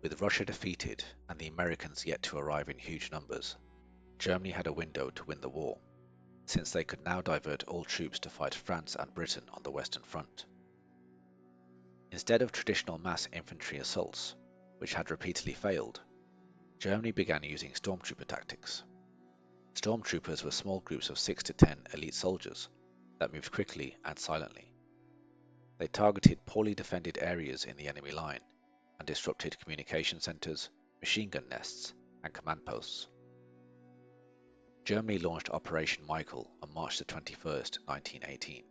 With Russia defeated and the Americans yet to arrive in huge numbers, Germany had a window to win the war, since they could now divert all troops to fight France and Britain on the Western Front. Instead of traditional mass infantry assaults, which had repeatedly failed, Germany began using stormtrooper tactics. Stormtroopers were small groups of 6 to 10 elite soldiers that moved quickly and silently. They targeted poorly defended areas in the enemy line and disrupted communication centers, machine gun nests, and command posts. Germany launched Operation Michael on March 21, 1918.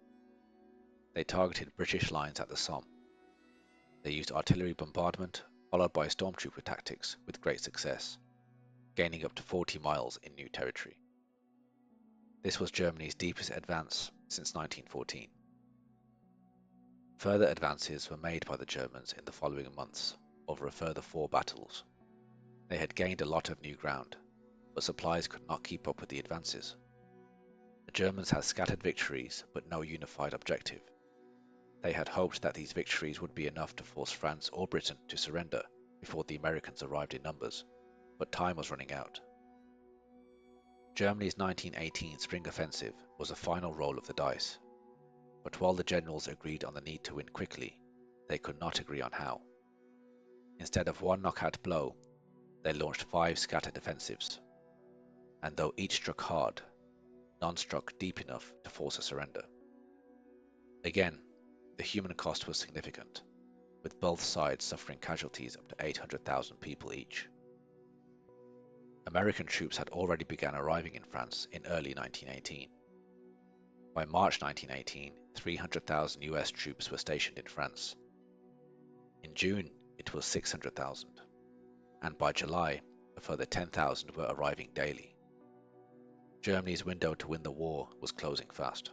They targeted British lines at the Somme. They used artillery bombardment followed by stormtrooper tactics with great success, gaining up to 40 miles in new territory. This was Germany's deepest advance since 1914. Further advances were made by the Germans in the following months over a further 4 battles. They had gained a lot of new ground, but supplies could not keep up with the advances. The Germans had scattered victories but no unified objective. They had hoped that these victories would be enough to force France or Britain to surrender before the Americans arrived in numbers, but time was running out. Germany's 1918 spring offensive was a final roll of the dice, but while the generals agreed on the need to win quickly, they could not agree on how. Instead of one knockout blow, they launched 5 scattered offensives, and though each struck hard, none struck deep enough to force a surrender. Again, the human cost was significant, with both sides suffering casualties up to 800,000 people each. American troops had already begun arriving in France in early 1918. By March 1918, 300,000 US troops were stationed in France. In June, it was 600,000, and by July, a further 10,000 were arriving daily. Germany's window to win the war was closing fast.